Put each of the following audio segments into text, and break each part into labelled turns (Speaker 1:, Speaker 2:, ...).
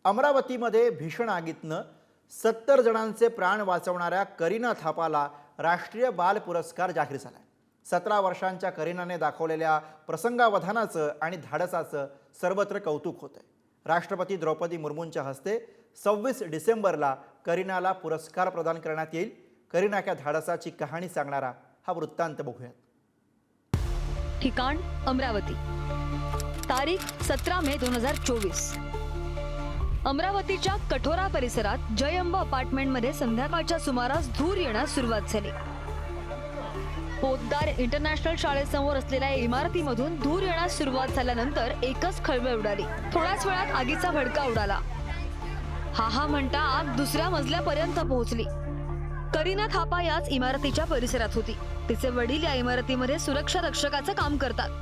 Speaker 1: अमरावतीमध्ये भीषण आगीतनं 70 जणांचे प्राण वाचवणाऱ्या करीना थापाला राष्ट्रीय बाल पुरस्कार जाहीर झाला. 17 वर्षांच्या करीनाने दाखवलेल्या प्रसंगावधानाचं आणि धाडसाचं सर्वत्र कौतुक होतंय. राष्ट्रपती द्रौपदी मुर्मूंच्या हस्ते 26 डिसेंबरला करीनाला पुरस्कार प्रदान करण्यात येईल. करीनाच्या धाडसाची कहाणी सांगणारा हा वृत्तांत बघूयात.
Speaker 2: ठिकाण अमरावती, तारीख 17 मे 2024. अमरावतीच्या कठोरा परिसरात जयंब अपार्टमेंटमध्ये संध्याकाळच्या सुमारास धूर येण्यास सुरुवात झाली. पोतदार इंटरनॅशनल शाळेसमोर असलेल्या इमारतीमधून धूर येण्यास सुरुवात झाल्यानंतर एकच खळबळ उडाली. थोड्याच वेळात आगीचा भडका उडाला. हा म्हणता आग दुसऱ्या मजल्यापर्यंत पोहोचली. करीना थापा याच इमारतीच्या परिसरात होती. तिचे वडील या इमारतीमध्ये सुरक्षा रक्षकाचं काम करतात.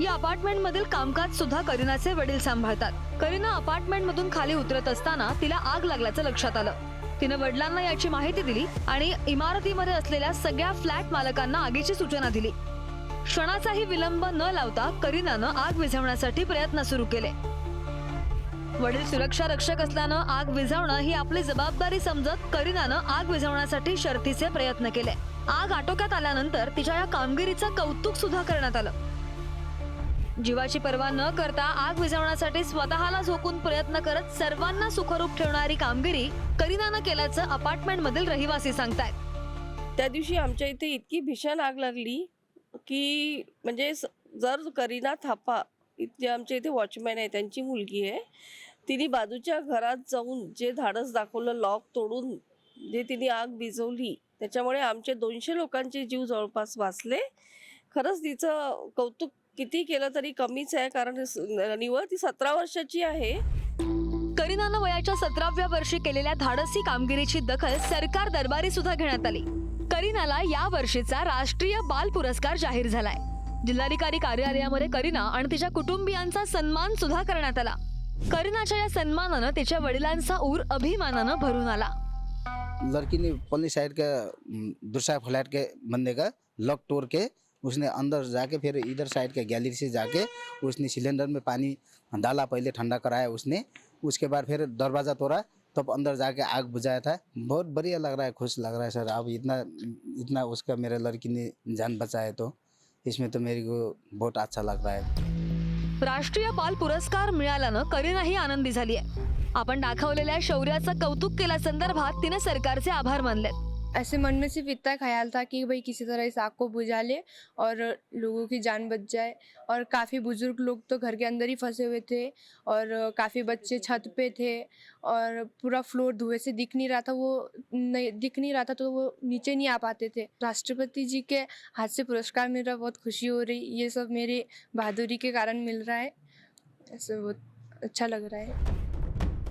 Speaker 2: या अपार्टमेंट मधील कामकाज सुद्धा करीनाचे वडील सांभाळतात. करीना अपार्टमेंट मधून खाली उतरत असताना तिला आग लागल्याचं लक्षात आलं. तिने वडिलांना याची माहिती दिली आणि इमारतीमध्ये असलेल्या सगळ्या फ्लॅट मालकांना आगीची सूचना दिली. क्षणाचाही विलंब न लावता करीनानं आग विझवण्यासाठी प्रयत्न सुरू केले. वडील सुरक्षा रक्षक असल्यानं आग विझवणं ही आपली जबाबदारी समजत करीनानं आग विझवण्यासाठी शर्थीचे प्रयत्न केले. आग आटोक्यात आल्यानंतर तिच्या या कामगिरीचं कौतुक सुद्धा करण्यात आलं. जीवाची पर्वा न करता आग विझवण्यासाठी स्वतःला झोकून प्रयत्न करत सर्वांना सुखरूप ठेवणारी कामगिरी करीनानं केल्याचं अपार्टमेंट मधील रहिवासी सांगतायत.
Speaker 3: त्या दिवशी आमच्या इथे इतकी भीषण आग लागली की म्हणजे जर करीना थापा इथे आमच्या इथे वॉचमॅन आहे, त्यांची मुलगी आहे, तिने बाजूच्या घरात जाऊन जे धाडस दाखवलं, लॉक तोडून जे तिने आग विझवली, त्याच्यामुळे आमचे 200 लोकांचे जीव जवळपास वाचले. खरंच तिचं कौतुक किती केलं तरी कमीच आहे, कारण निव्वळ ती 17 वर्षाची आहे.
Speaker 2: करीनानं वयाच्या 17व्या वर्षी केलेल्या धाडसी कामगिरीची दखल सरकार दरबारी सुद्धा घेण्यात आली. करीनाला या वर्षीचा राष्ट्रीय बाल पुरस्कार जाहीर झालाय. जिल्हाधिकारी कार्यालयामध्ये करीना आणि तिच्या कुटुंबियांचा सन्मान सुद्धा करण्यात आला. करीनाच्या या सन्मानानं तिच्या वडिलांचा ऊर अभिमानानं भरून आला.
Speaker 4: लड़की ने पल्ली साइड के दूसरा फ्लैट के बंदे का लॉक तोड़ के उसने अंदर जाके फिर इधर साइड के गैलरी से जाके उसने सिलेंडर में पानी डाला, पहले ठंडा कराया उसने, उसके बाद फिर दरवाज़ा तोड़ा, तब अंदर जाके आग बुझाया था. बहुत बढ़िया लग रहा है, खुश लग रहा है सर. अब इतना उसका मेरे लड़की ने जान बचाया तो इसमें तो मेरे को बहुत अच्छा लग रहा है.
Speaker 2: राष्ट्रीय बाल पुरस्कार मिळाल्यानं करीनाही आनंदी झाली आहे. आपण दाखवलेल्या शौर्याचं कौतुक केल्यासंदर्भात तिने सरकारचे आभार मानले.
Speaker 5: ऐसे मन में सिर्फ इतना ख्याल था कि भाई किसी तरह इस आग को बुझा ले और लोगों की जान बच जाए. और काफ़ी बुजुर्ग लोग तो घर के अंदर ही फंसे हुए थे और काफ़ी बच्चे छत पे थे और पूरा फ्लोर धुएं से दिख नहीं रहा था तो वो नीचे नहीं आ पाते थे. राष्ट्रपति जी के हाथ से पुरस्कार मिल रहा, बहुत खुशी हो रही. ये सब मेरे बहादुरी के कारण मिल रहा है, ऐसे बहुत अच्छा लग रहा है.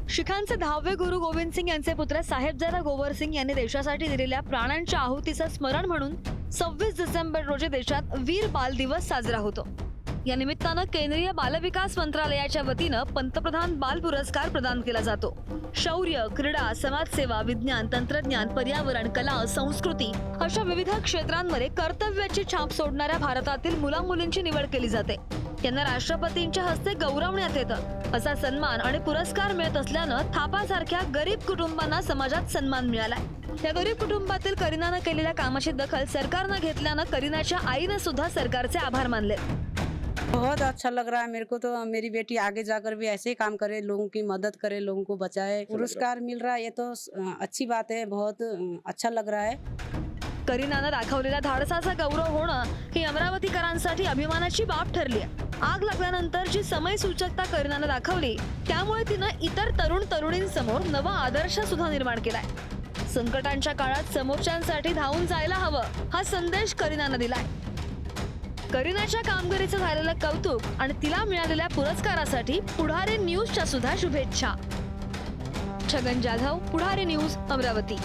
Speaker 2: शिखांचे 10वे गुरु गोविंद सिंग यांचे पुत्र साहेबजादा गोवर सिंग यांनी देशासाठी दिलेल्या प्राणांच्या आहुतीचं स्मरण म्हणून 26 डिसेंबर रोजी देशात वीर बाल दिवस साजरा होतो. या निमित्तानं केंद्रीय बालविकास मंत्रालयाच्या वतीनं पंतप्रधान बाल पुरस्कार प्रदान केला जातो. शौर्य, क्रीडा, समाजसेवा, विज्ञान, तंत्रज्ञान, पर्यावरण, कला, संस्कृती अशा विविध क्षेत्रांमध्ये कर्तव्याची छाप सोडणाऱ्या भारतातील मुलामुलींची निवड केली जाते. त्यांना राष्ट्रपतींच्या हस्ते गौरवण्यात येतं. असा सन्मान आणि पुरस्कार मिळत असल्यानं थापासारख्या गरीब कुटुंबांना समाजात सन्मान मिळालाय. या गरीब कुटुंबातील करीनानं केलेल्या कामाची दखल सरकारनं घेतल्यानं करीनाच्या आईनं सुद्धा सरकारचे आभार मानले.
Speaker 6: बहुत अच्छा लग रहा है मेरे को. तो मेरी बेटी आगे जाकर भी ऐसे ही काम करे, लोगों की मदद करे, लोगों को बचाए. पुरस्कार मिल रहा है, ये तो अच्छी बात है, बहुत अच्छा लग रहा है.
Speaker 2: करीनानं दाखवलेल्या धाडसाचा गौरव होणं ही अमरावतीकरांसाठी अभिमानाची बाब ठरली आहे. आग लागल्यानंतर जी समय सूचकता करीनानं दाखवली त्यामुळे तिनं इतर तरुण तरुणींसमोर नवा आदर्श सुद्धा निर्माण केलाय. संकटांच्या काळात समोरच्यांसाठी धावून जायला हवं हा संदेश करीनानं दिलाय. करीनाच्या कामगिरीचं झालेलं कौतुक आणि तिला मिळालेल्या पुरस्कारासाठी पुढारी न्यूजच्या सुद्धा शुभेच्छा. छगन जाधव, पुढारी न्यूज, अमरावती.